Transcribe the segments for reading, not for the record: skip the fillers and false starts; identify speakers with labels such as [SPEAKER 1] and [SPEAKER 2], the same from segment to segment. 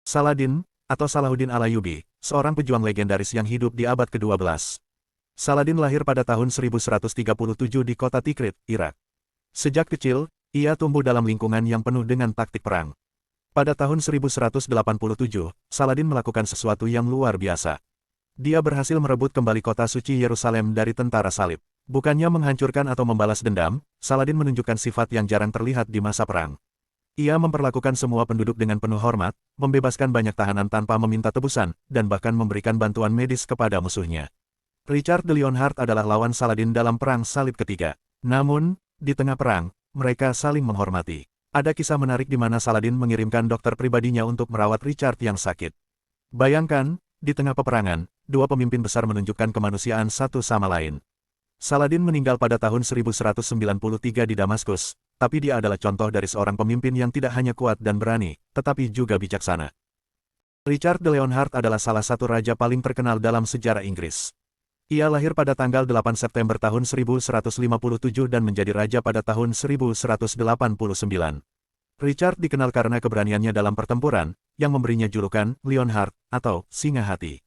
[SPEAKER 1] Saladin, atau Salahuddin Alayubi, seorang pejuang legendaris yang hidup di abad ke-12. Saladin lahir pada tahun 1137 di kota Tikrit, Irak. Sejak kecil, ia tumbuh dalam lingkungan yang penuh dengan taktik perang. Pada tahun 1187, Saladin melakukan sesuatu yang luar biasa. Dia berhasil merebut kembali kota suci Yerusalem dari tentara salib. Bukannya menghancurkan atau membalas dendam, Saladin menunjukkan sifat yang jarang terlihat di masa perang. Ia memperlakukan semua penduduk dengan penuh hormat, membebaskan banyak tahanan tanpa meminta tebusan, dan bahkan memberikan bantuan medis kepada musuhnya. Richard de Lionheart adalah lawan Saladin dalam Perang Salib ketiga. Namun, di tengah perang, mereka saling menghormati. Ada kisah menarik di mana Saladin mengirimkan dokter pribadinya untuk merawat Richard yang sakit. Bayangkan, di tengah peperangan, dua pemimpin besar menunjukkan kemanusiaan satu sama lain. Saladin meninggal pada tahun 1193 di Damaskus, tapi dia adalah contoh dari seorang pemimpin yang tidak hanya kuat dan berani, tetapi juga bijaksana. Richard de Lionheart adalah salah satu raja paling terkenal dalam sejarah Inggris. Ia lahir pada tanggal 8 September tahun 1157 dan menjadi raja pada tahun 1189. Richard dikenal karena keberaniannya dalam pertempuran, yang memberinya julukan Lionheart atau Singa Hati.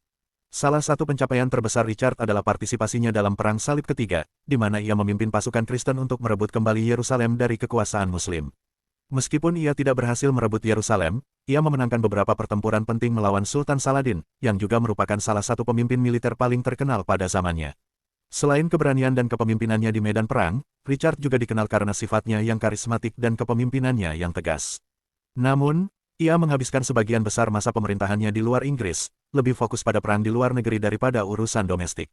[SPEAKER 1] Salah satu pencapaian terbesar Richard adalah partisipasinya dalam Perang Salib ketiga, di mana ia memimpin pasukan Kristen untuk merebut kembali Yerusalem dari kekuasaan Muslim. Meskipun ia tidak berhasil merebut Yerusalem, ia memenangkan beberapa pertempuran penting melawan Sultan Saladin, yang juga merupakan salah satu pemimpin militer paling terkenal pada zamannya. Selain keberanian dan kepemimpinannya di medan perang, Richard juga dikenal karena sifatnya yang karismatik dan kepemimpinannya yang tegas. Namun, ia menghabiskan sebagian besar masa pemerintahannya di luar Inggris, lebih fokus pada perang di luar negeri daripada urusan domestik.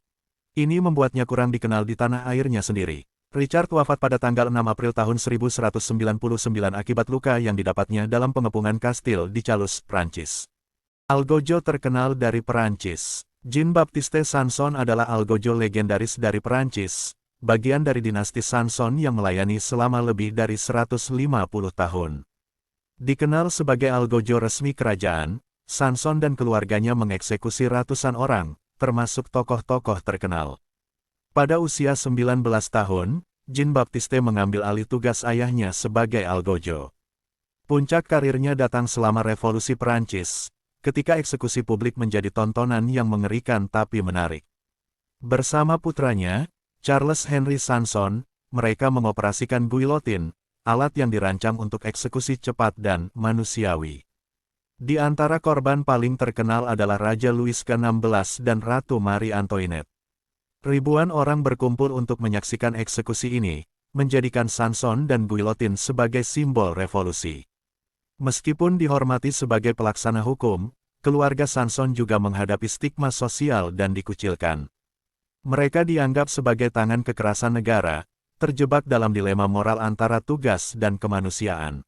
[SPEAKER 1] Ini membuatnya kurang dikenal di tanah airnya sendiri. Richard wafat pada tanggal 6 April tahun 1199 akibat luka yang didapatnya dalam pengepungan kastil di Calus, Prancis. Algojo terkenal dari Perancis. Jean-Baptiste Sanson adalah algojo legendaris dari Perancis, bagian dari dinasti Sanson yang melayani selama lebih dari 150 tahun. Dikenal sebagai algojo resmi kerajaan, Sanson dan keluarganya mengeksekusi ratusan orang, termasuk tokoh-tokoh terkenal. Pada usia 19 tahun, Jean-Baptiste mengambil alih tugas ayahnya sebagai algojo. Puncak karirnya datang selama Revolusi Perancis, ketika eksekusi publik menjadi tontonan yang mengerikan tapi menarik. Bersama putranya, Charles Henry Sanson, mereka mengoperasikan guillotine, alat yang dirancang untuk eksekusi cepat dan manusiawi. Di antara korban paling terkenal adalah Raja Louis XVI dan Ratu Marie Antoinette. Ribuan orang berkumpul untuk menyaksikan eksekusi ini, menjadikan Sanson dan guillotine sebagai simbol revolusi. Meskipun dihormati sebagai pelaksana hukum, keluarga Sanson juga menghadapi stigma sosial dan dikucilkan. Mereka dianggap sebagai tangan kekerasan negara, terjebak dalam dilema moral antara tugas dan kemanusiaan.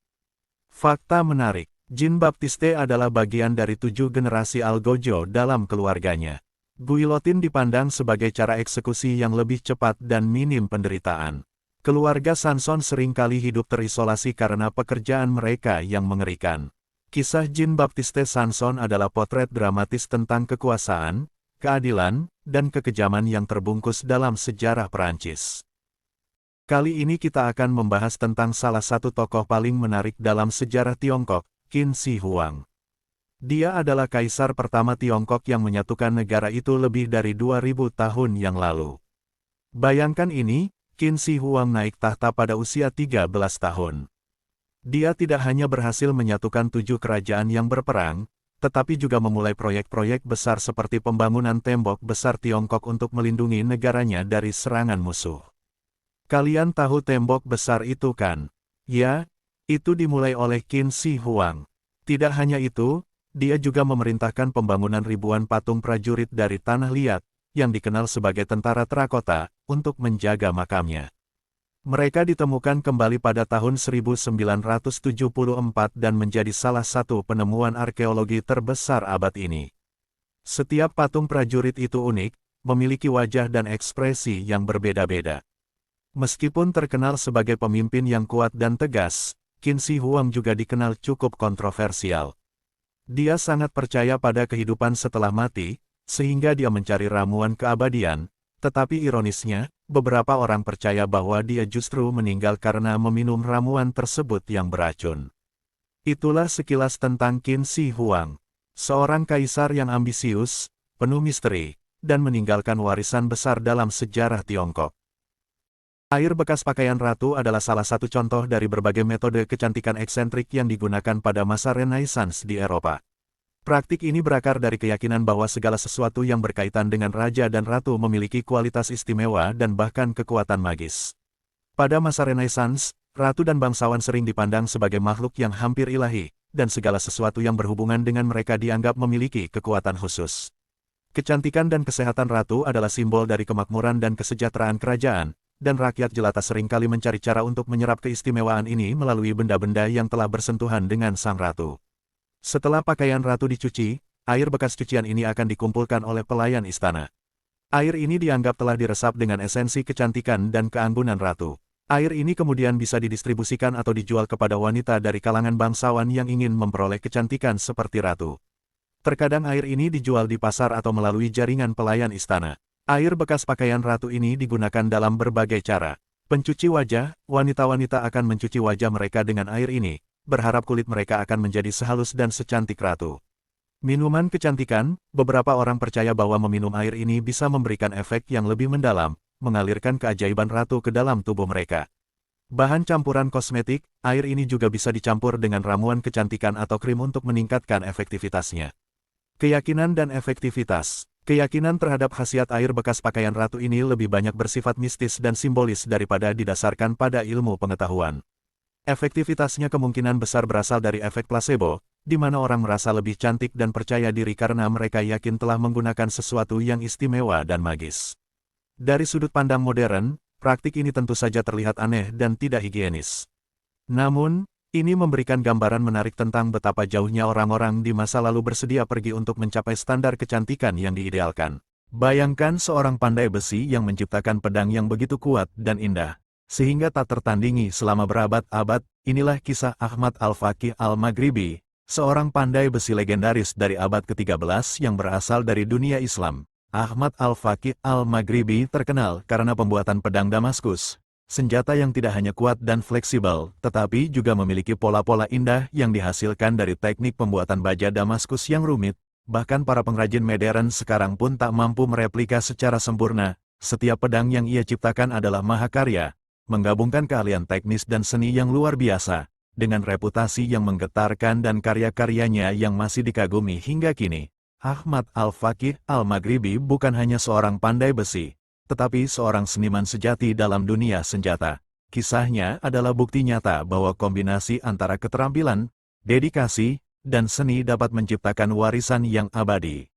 [SPEAKER 1] Fakta menarik. Jean-Baptiste adalah bagian dari 7 generasi algojo dalam keluarganya. Guillotine dipandang sebagai cara eksekusi yang lebih cepat dan minim penderitaan. Keluarga Sanson seringkali hidup terisolasi karena pekerjaan mereka yang mengerikan. Kisah Jean-Baptiste Sanson adalah potret dramatis tentang kekuasaan, keadilan, dan kekejaman yang terbungkus dalam sejarah Perancis. Kali ini kita akan membahas tentang salah satu tokoh paling menarik dalam sejarah Tiongkok, Qin Shi Huang. Dia adalah kaisar pertama Tiongkok yang menyatukan negara itu lebih dari 2000 tahun yang lalu. Bayangkan ini, Qin Shi Huang naik tahta pada usia 13 tahun. Dia tidak hanya berhasil menyatukan 7 kerajaan yang berperang, tetapi juga memulai proyek-proyek besar seperti pembangunan tembok besar Tiongkok untuk melindungi negaranya dari serangan musuh. Kalian tahu tembok besar itu kan? Ya, itu dimulai oleh Qin Shi Huang. Tidak hanya itu, dia juga memerintahkan pembangunan ribuan patung prajurit dari tanah liat, yang dikenal sebagai tentara terakota, untuk menjaga makamnya. Mereka ditemukan kembali pada tahun 1974 dan menjadi salah satu penemuan arkeologi terbesar abad ini. Setiap patung prajurit itu unik, memiliki wajah dan ekspresi yang berbeda-beda. Meskipun terkenal sebagai pemimpin yang kuat dan tegas, Qin Shi Huang juga dikenal cukup kontroversial. Dia sangat percaya pada kehidupan setelah mati, sehingga dia mencari ramuan keabadian, tetapi ironisnya, beberapa orang percaya bahwa dia justru meninggal karena meminum ramuan tersebut yang beracun. Itulah sekilas tentang Qin Shi Huang. Seorang kaisar yang ambisius, penuh misteri, dan meninggalkan warisan besar dalam sejarah Tiongkok. Air bekas pakaian ratu adalah salah satu contoh dari berbagai metode kecantikan eksentrik yang digunakan pada masa Renaissance di Eropa. Praktik ini berakar dari keyakinan bahwa segala sesuatu yang berkaitan dengan raja dan ratu memiliki kualitas istimewa dan bahkan kekuatan magis. Pada masa Renaissance, ratu dan bangsawan sering dipandang sebagai makhluk yang hampir ilahi, dan segala sesuatu yang berhubungan dengan mereka dianggap memiliki kekuatan khusus. Kecantikan dan kesehatan ratu adalah simbol dari kemakmuran dan kesejahteraan kerajaan, dan rakyat jelata seringkali mencari cara untuk menyerap keistimewaan ini melalui benda-benda yang telah bersentuhan dengan sang ratu. Setelah pakaian ratu dicuci, air bekas cucian ini akan dikumpulkan oleh pelayan istana. Air ini dianggap telah diresap dengan esensi kecantikan dan keanggunan ratu. Air ini kemudian bisa didistribusikan atau dijual kepada wanita dari kalangan bangsawan yang ingin memperoleh kecantikan seperti ratu. Terkadang air ini dijual di pasar atau melalui jaringan pelayan istana. Air bekas pakaian ratu ini digunakan dalam berbagai cara. Pencuci wajah, wanita-wanita akan mencuci wajah mereka dengan air ini, berharap kulit mereka akan menjadi sehalus dan secantik ratu. Minuman kecantikan, beberapa orang percaya bahwa meminum air ini bisa memberikan efek yang lebih mendalam, mengalirkan keajaiban ratu ke dalam tubuh mereka. Bahan campuran kosmetik, air ini juga bisa dicampur dengan ramuan kecantikan atau krim untuk meningkatkan efektivitasnya. Keyakinan dan efektivitas. Keyakinan terhadap khasiat air bekas pakaian ratu ini lebih banyak bersifat mistis dan simbolis daripada didasarkan pada ilmu pengetahuan. Efektivitasnya kemungkinan besar berasal dari efek placebo, di mana orang merasa lebih cantik dan percaya diri karena mereka yakin telah menggunakan sesuatu yang istimewa dan magis. Dari sudut pandang modern, praktik ini tentu saja terlihat aneh dan tidak higienis. Namun, ini memberikan gambaran menarik tentang betapa jauhnya orang-orang di masa lalu bersedia pergi untuk mencapai standar kecantikan yang diidealkan. Bayangkan seorang pandai besi yang menciptakan pedang yang begitu kuat dan indah, sehingga tak tertandingi selama berabad-abad. Inilah kisah Ahmad Al-Faqih Al-Maghribi, seorang pandai besi legendaris dari abad ke-13 yang berasal dari dunia Islam. Ahmad Al-Faqih Al-Maghribi terkenal karena pembuatan pedang Damaskus. Senjata yang tidak hanya kuat dan fleksibel, tetapi juga memiliki pola-pola indah yang dihasilkan dari teknik pembuatan baja Damaskus yang rumit. Bahkan para pengrajin modern sekarang pun tak mampu mereplika secara sempurna. Setiap pedang yang ia ciptakan adalah mahakarya, menggabungkan keahlian teknis dan seni yang luar biasa, dengan reputasi yang menggetarkan dan karya-karyanya yang masih dikagumi hingga kini. Ahmad Al-Faqih Al-Maghribi bukan hanya seorang pandai besi, tetapi seorang seniman sejati dalam dunia senjata. Kisahnya adalah bukti nyata bahwa kombinasi antara keterampilan, dedikasi, dan seni dapat menciptakan warisan yang abadi.